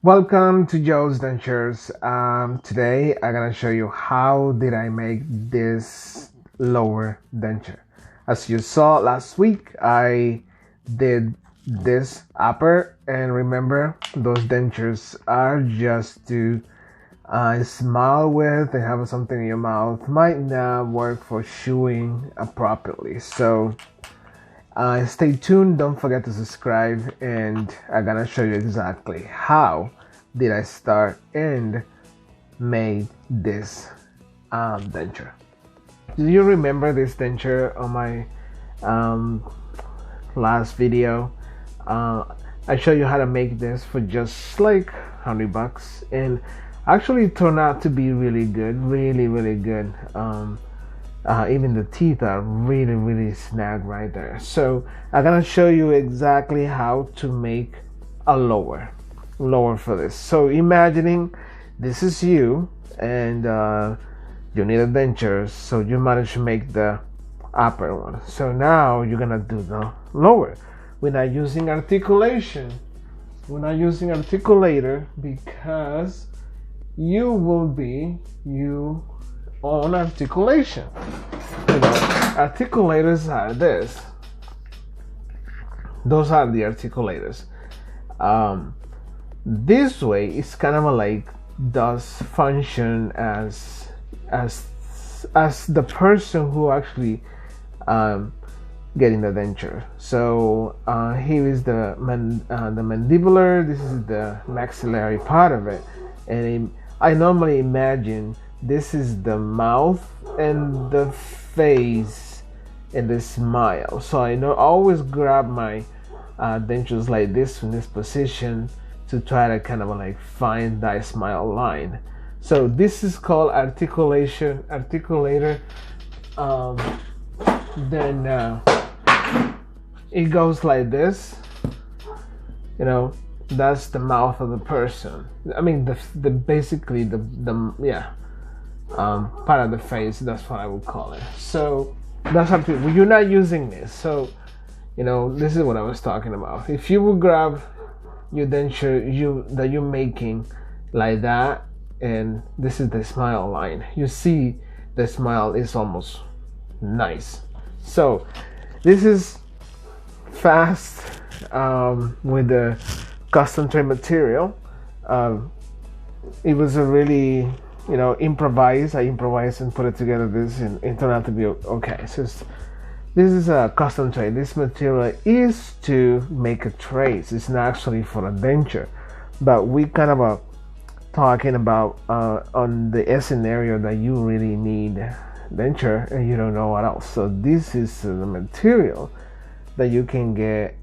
Welcome to Joe's Dentures. Today I'm gonna show you how did I make this lower denture. As you saw last week, I did this upper, and remember those dentures are just to smile with and have something in your mouth. Might not work for chewing properly. So stay tuned, don't forget to subscribe, and I'm gonna show you exactly how did I start and made this denture. Do you remember this denture on my last video? I showed you how to make this for just like $100, and actually it turned out to be really good, really good. Even the teeth are really snag right there. So I'm gonna show you exactly how to make a lower for this. So imagining this is you, and you need a denture, so you managed to make the upper one. So now you're gonna do the lower. We're not using articulation, we're not using articulator, because you will be on articulation. Articulators are this. Those are the articulators. This way it's kind of like does function as the person who actually getting the denture. So here is the mandibular. This is the maxillary part of it, and I normally imagine this is the mouth and the face and the smile. So I always grab my dentures like this in this position to try to kind of like find that smile line. So this is called articulator. Then it goes like this. That's the mouth of the person. I mean, the basically the part of the face. That's what I would call it. So that's how you're not using this. So this is what I was talking about. If you would grab your denture that you're making like that, and this is the smile line. You see the smile is almost nice. So this is fast with the custom tray material. It was a really improvised. I improvised and put it together. This and it turned out to be okay. So this is a custom tray. This material is to make a tray. It's not actually for a denture, but we kind of are talking about on the scenario that you really need denture and you don't know what else. So this is the material that you can get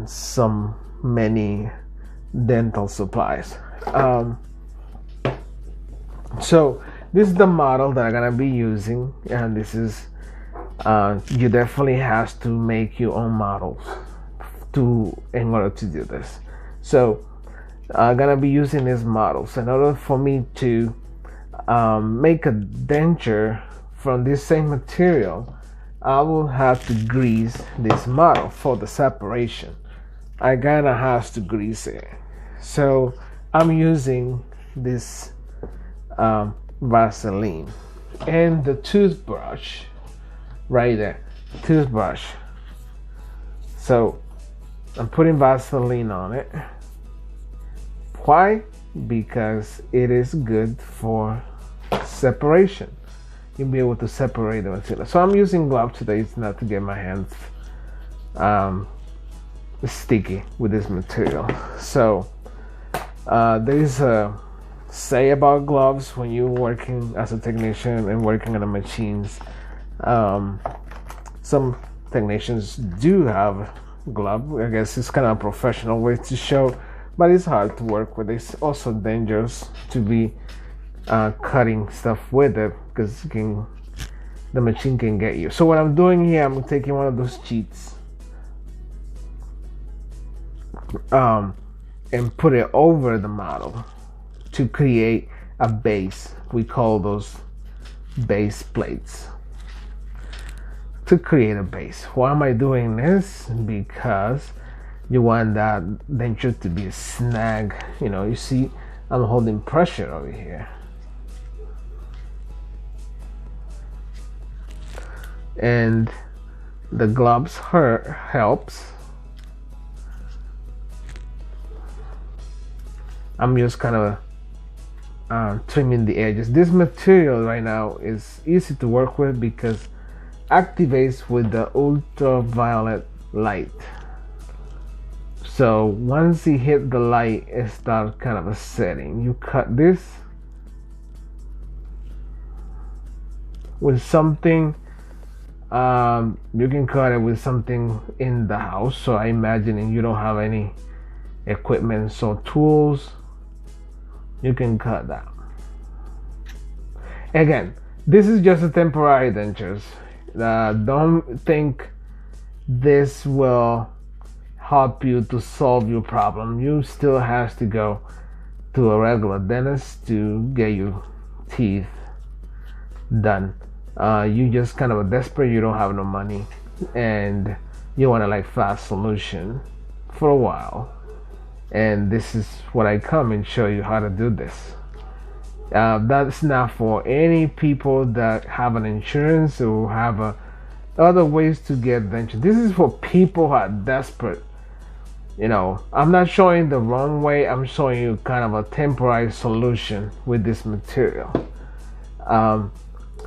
some many dental supplies. So this is the model that I'm gonna be using, and this is you definitely have to make your own models in order to do this. So I'm gonna be using these models. In order for me to make a denture from this same material, I will have to grease this model for the separation. I gotta have to grease it. So I'm using this Vaseline and the toothbrush right there, toothbrush. So I'm putting Vaseline on it. Why? Because it is good for separation. You'll be able to separate the material. So I'm using gloves today, it's not to get my hands sticky with this material. So there is a say about gloves when you're working as a technician and working on the machines. Some technicians do have glove. I guess it's kind of a professional way to show, but it's hard to work with. It's also dangerous to be cutting stuff with it, because the machine can get you. So what I'm doing here, I'm taking one of those sheets and put it over the model to create a base. We call those base plates. To create a base. Why am I doing this? Because You want that denture to be a snag. You see I'm holding pressure over here. And the gloves helps. I'm just kind of trimming the edges. This material right now is easy to work with because activates with the ultraviolet light. So once you hit the light, it starts kind of a setting. You cut this with something. You can cut it with something in the house. So I imagine you don't have any equipment, so tools, you can cut that. Again, this is just a temporary dentures. Don't think this will help you to solve your problem. You still have to go to a regular dentist to get your teeth done. You just kind of desperate, you don't have no money, and you want a like fast solution for a while. And this is what I come and show you how to do this. That's not for any people that have an insurance or have other ways to get denture. This is for people who are desperate. I'm not showing the wrong way. I'm showing you kind of a temporary solution with this material.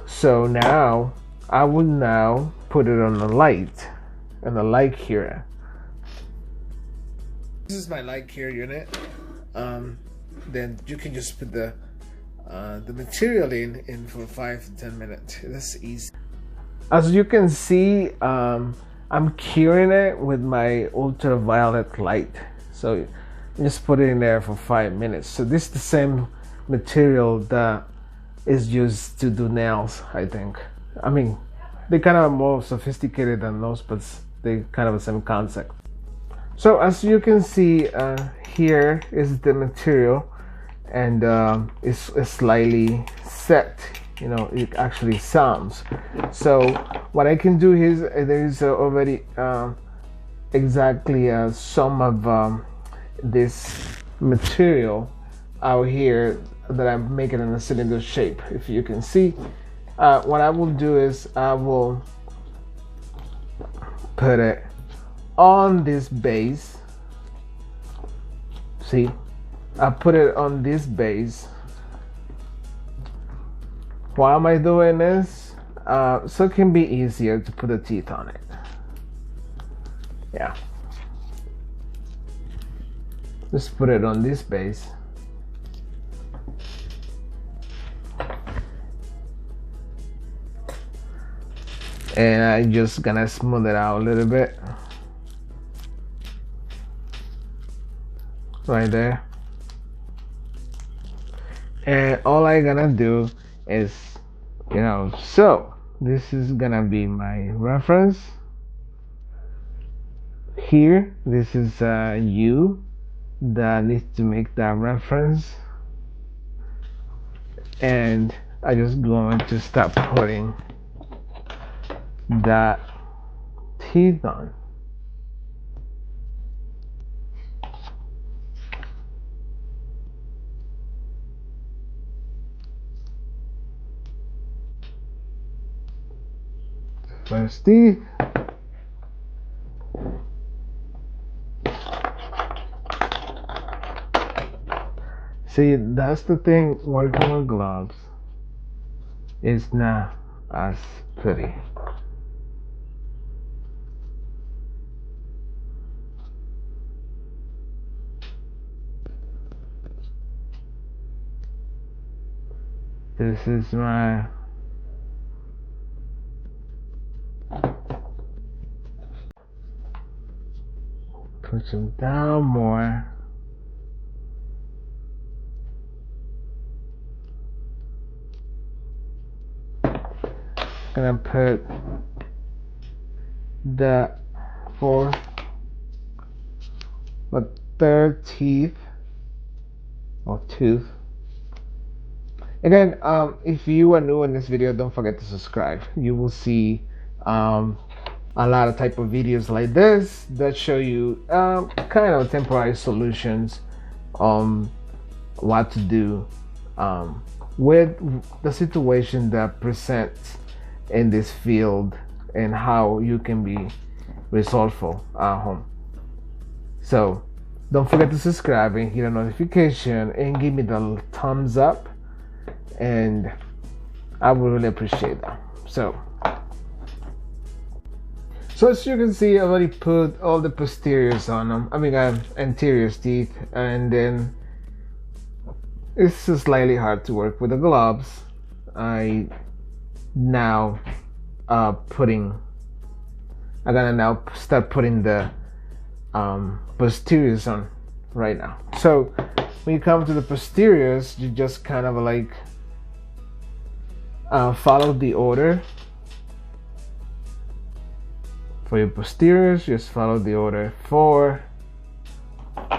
So now I would now put it on the light, here. This is my light care unit. Then you can just put the material in for 5 to 10 minutes. That's easy. As you can see, I'm curing it with my ultraviolet light. So just put it in there for 5 minutes. So this is the same material that is used to do nails, I think. I mean, they kind of more sophisticated than those, but they kind of the same concept. So as you can see, here is the material, and it's slightly set. It actually sounds. So what I can do is there's already exactly some of this material out here that I'm making in a cylinder shape. If you can see, what I will do is I will put it on this base. See, I put it on this base. Why am I doing this? So it can be easier to put the teeth on it. Yeah. Just put it on this base. And I'm just gonna smooth it out a little bit. Right there. And all I'm gonna do is, so this is gonna be my reference. Here, this is you that needs to make that reference. And I just going to start putting that teeth on. First teeth. See, that's the thing, working with gloves is not as pretty. This is my push them down more. Gonna put the fourth, the third teeth or tooth. Again, if you are new in this video, don't forget to subscribe. You will see a lot of type of videos like this that show you kind of temporary solutions on what to do with the situation that presents in this field and how you can be resourceful at home. So don't forget to subscribe and hit a notification and give me the thumbs up, and I would really appreciate that. So as you can see, I already put all the posteriors on them. I mean, anterior teeth, and then it's just slightly hard to work with the gloves. I'm gonna now start putting the posteriors on right now. So when you come to the posteriors, you just kind of like follow the order. For your posteriors, just follow the order. For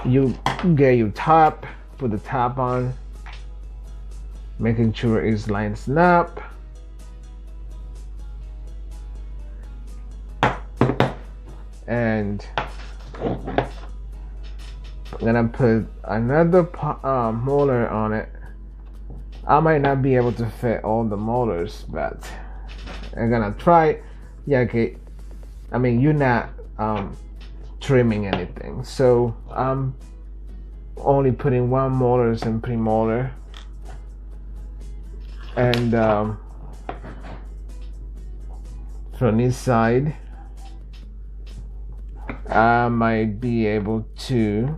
you get your top, put the top on, making sure it's lined up. And I'm gonna put another molar on it. I might not be able to fit all the molars, but I'm gonna try. Yeah, okay. I mean, you're not trimming anything, so I'm only putting one molars and premolar, and from this side I might be able to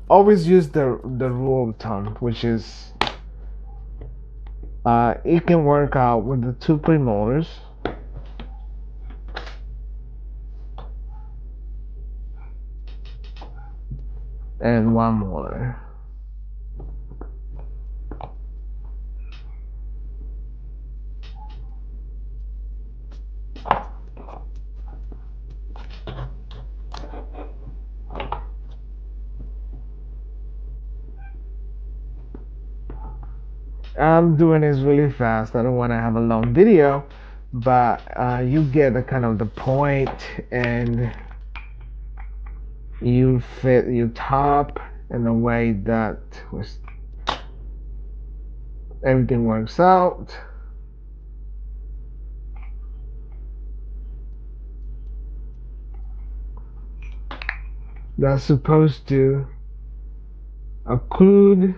always use the rule of thumb, which is it can work out with the two premolars and one molar. I'm doing this really fast. I don't want to have a long video, but you get the kind of the point, and you fit your top in a way that everything works out. That's supposed to occlude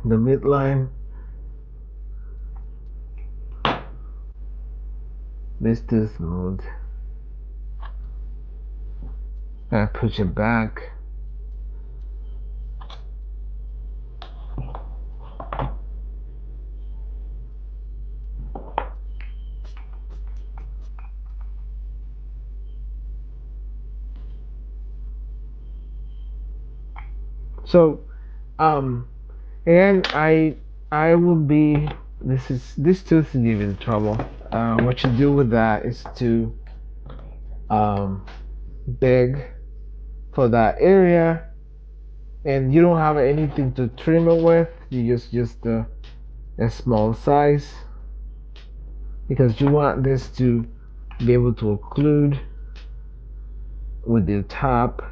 the midline. This too smooth. I push it back. So and I will be, this tooth is giving trouble. What you do with that is to dig for that area, and you don't have anything to trim it with. You just a small size, because you want this to be able to occlude with the top.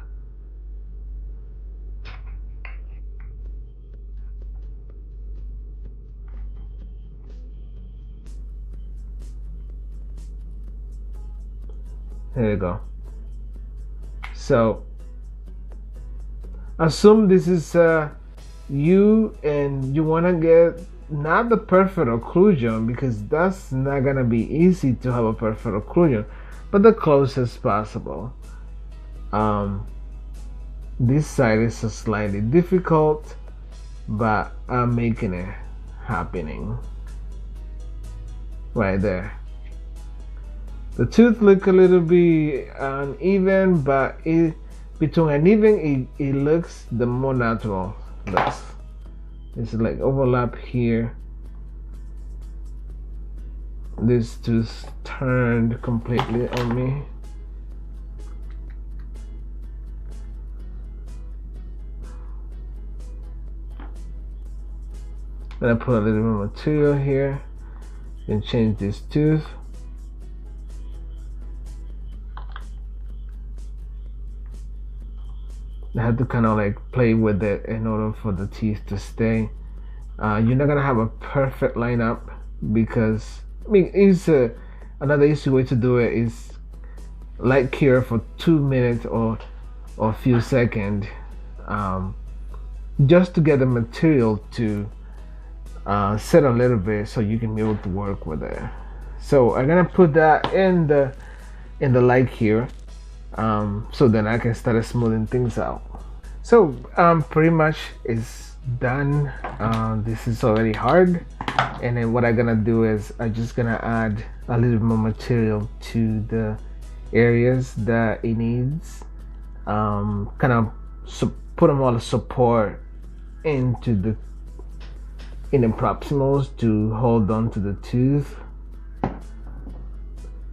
There you go. So assume this is you, and you want to get not the perfect occlusion, because that's not gonna be easy to have a perfect occlusion, but the closest possible. This side is slightly difficult, but I'm making it happening right there. The tooth look a little bit uneven, but between uneven, it looks the more natural. It's like overlap here. This tooth turned completely on me. I'm gonna put a little bit of material here and change this tooth. I had to kind of like play with it in order for the teeth to stay. You're not gonna have a perfect lineup because I mean, it's another easy way to do it is light cure for 2 minutes or a few seconds, just to get the material to set a little bit so you can be able to work with it. So I'm gonna put that in the light cure, so then I can start smoothing things out. So pretty much it's done. This is already hard, and then what I'm gonna do is I'm just gonna add a little more material to the areas that it needs, kind of put them all the support into the proximals to hold on to the tooth,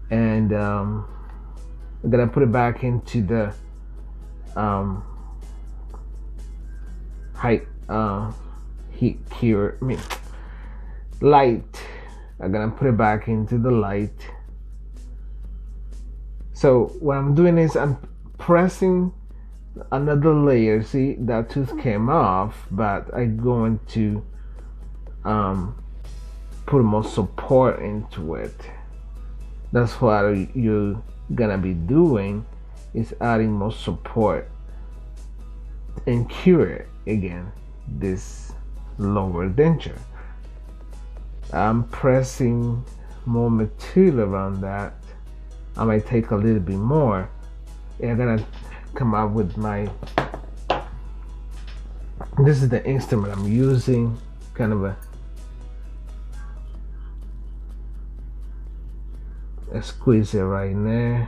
and I'm gonna put it back into the light. I'm gonna put it back into the light. So what I'm doing is I'm pressing another layer. See, that tooth came off, but I'm going to put more support into it. That's what you're gonna be doing, is adding more support and cure it again, this lower denture. I'm pressing more material around that. I might take a little bit more, and I'm gonna come out with my, this is the instrument I'm using, kind of a squeeze it right in there.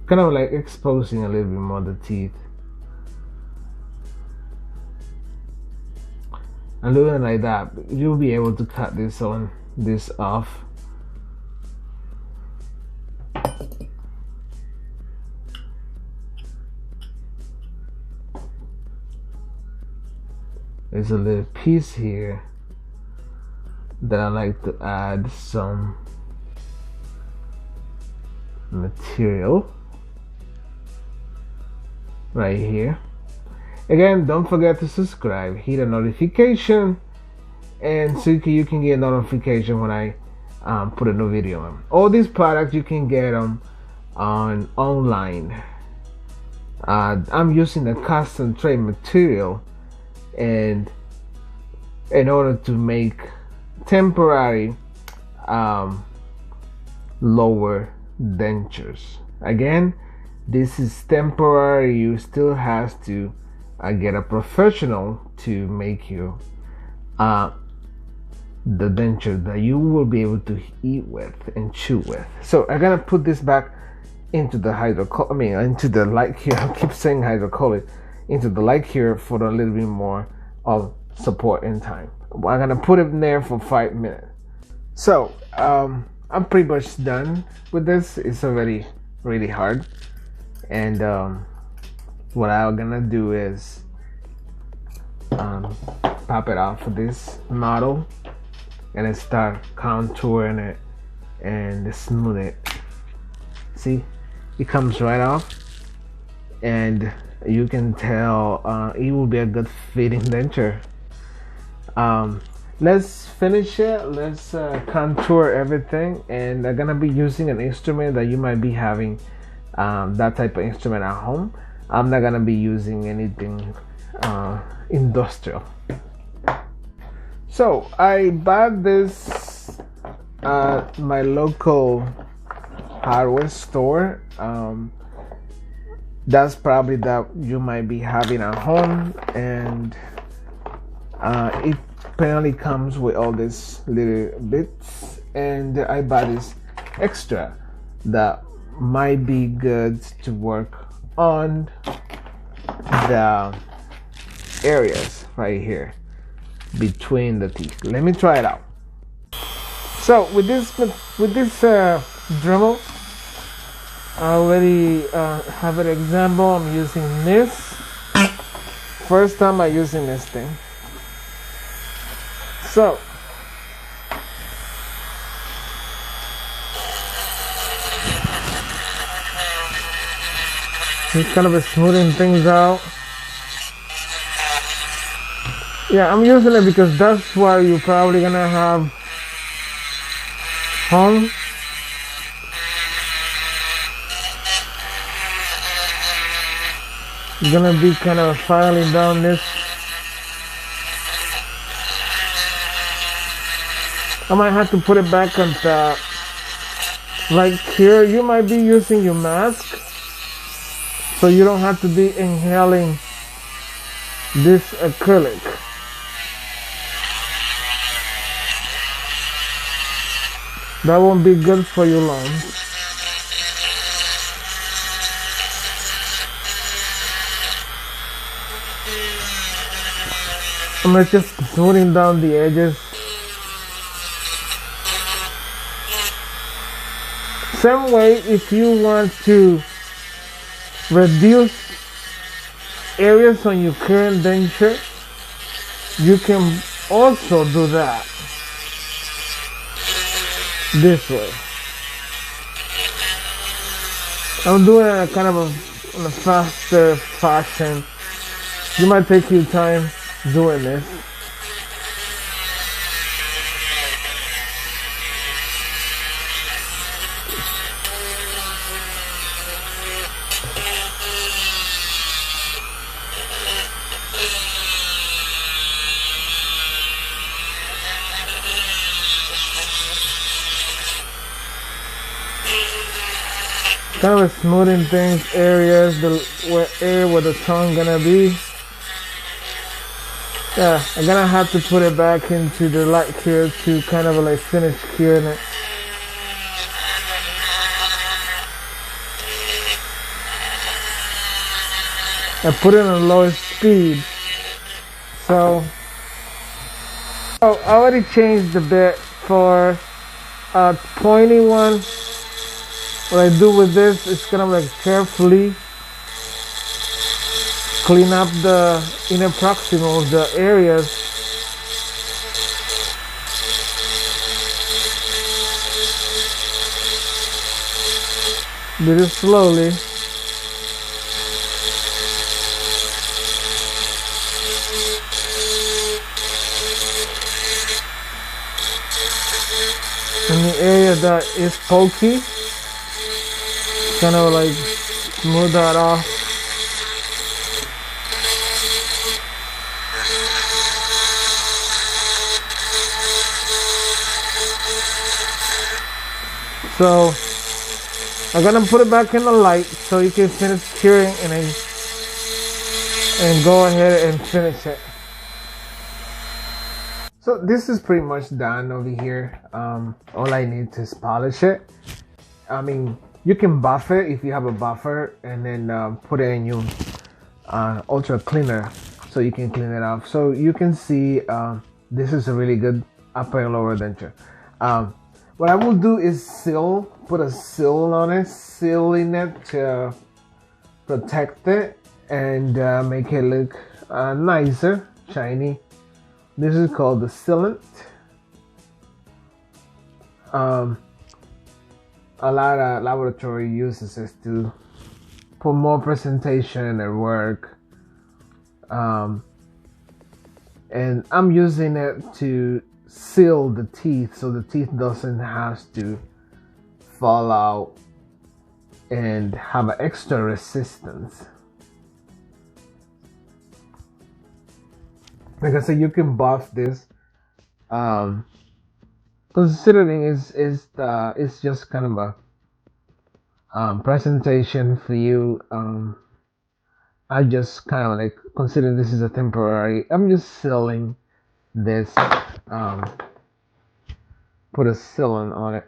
Kind of like exposing a little bit more the teeth. And doing it like that, you'll be able to cut this off. There's a little piece here that I like to add some material right here. Again, don't forget to subscribe, hit a notification, and so you can get a notification when I put a new video on. All these products you can get them online. I'm using the custom trade material, and in order to make temporary lower dentures. Again, this is temporary. You still have to get a professional to make you the denture that you will be able to eat with and chew with. So I'm gonna put this back into the into the light here. I keep saying hydrocolloid, into the light here for a little bit more of support in time. I'm gonna put it in there for 5 minutes. So I'm pretty much done with this. It's already really hard, and what I'm gonna do is pop it off of this model and then start contouring it and smooth it. See, it comes right off, and you can tell it will be a good fitting denture. Let's finish it. Let's contour everything, and I'm gonna be using an instrument that you might be having, that type of instrument at home. I'm not gonna be using anything industrial. So I bought this at my local hardware store. That's probably that you might be having at home, and it apparently comes with all these little bits, and I bought this extra that might be good to work on the areas right here between the teeth. Let me try it out. So with this Dremel, I already have an example. I'm using this. First time I'm using this thing. So just kind of smoothing things out. Yeah, I'm using it because that's why you're probably gonna have home. You're gonna be kind of filing down this. I might have to put it back on the, like here, you might be using your mask, so you don't have to be inhaling this acrylic. That won't be good for your lungs. I'm just smoothing down the edges. Same way, if you want to reduce areas on your current denture, you can also do that this way. I'm doing it kind of in a faster fashion. You might take your time doing this. Kind of smoothing things, areas, the area where the tongue gonna be. Yeah, I'm gonna have to put it back into the light cure to kind of like finish curing it. I put it on lower speed, so I already changed the bit for a pointy one. What I do with this is kind of like carefully clean up the inner proximals, the areas. Do this slowly. In the area that is pokey, kind of like smooth that off. So I'm gonna put it back in the light so you can finish curing and go ahead and finish it. So this is pretty much done over here. All I need to is polish it. I mean, you can buff it if you have a buffer, and then put it in your ultra cleaner so you can clean it off. So you can see this is a really good upper and lower denture. What I will do is put a seal on it, sealing it to protect it and make it look nicer, shiny. This is called the sealant. A lot of laboratory uses this to put more presentation in their work. And I'm using it to seal the teeth so the teeth doesn't have to fall out and have an extra resistance. Like I said, you can buff this. Considering it's just kind of a presentation for you. I just kind of like consider this is a temporary. I'm just sealing this. Put a sealant on it.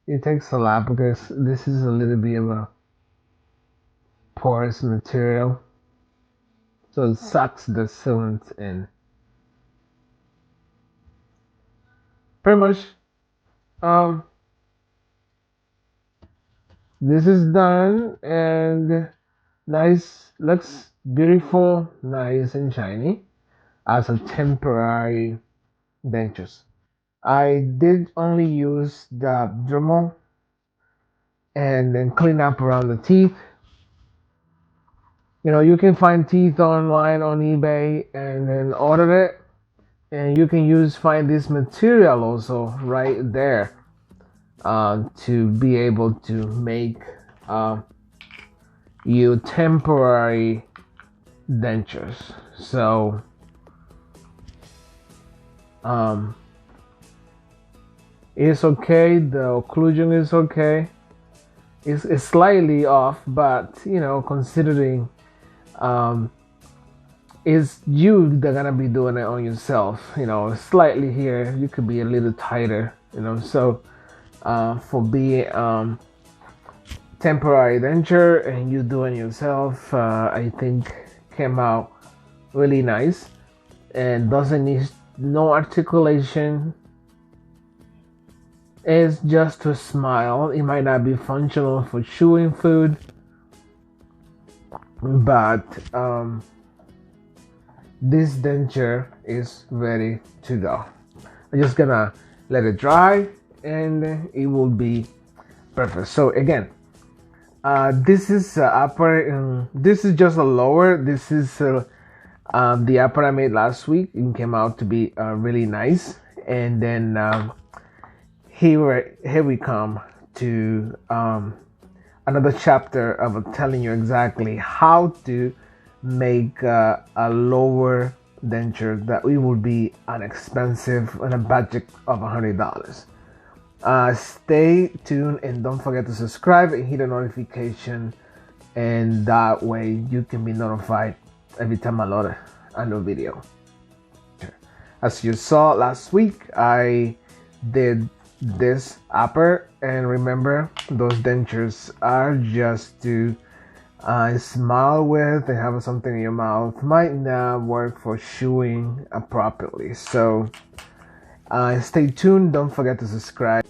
It takes a lot because this is a little bit of a porous material. so it sucks the sealant in. Pretty much, um, this is done and nice, looks beautiful, nice and shiny as a temporary dentures. I did only use the Dremel and then clean up around the teeth. You know, you can find teeth online on eBay and then order it, and you can find this material also right there to be able to make you temporary dentures. So it's okay, the occlusion is okay, it's slightly off, but you know, considering it's you that gonna be doing it on yourself, you know, slightly here, you could be a little tighter, you know. So for being temporary denture and you doing yourself, I think came out really nice and doesn't need no articulation. It's just to smile. It might not be functional for chewing food, but this denture is ready to go. I'm just gonna let it dry and it will be perfect. So again, this is upper, this is just a lower. This is the upper I made last week. It came out to be really nice. And then here we come to another chapter of telling you exactly how to make a lower denture that it will be inexpensive on a budget of $100. Stay tuned and don't forget to subscribe and hit the notification, and that way you can be notified every time I load a new video. As you saw last week, I did this upper, and remember, those dentures are just to smile with and have something in your mouth. Might not work for chewing properly. So stay tuned, don't forget to subscribe.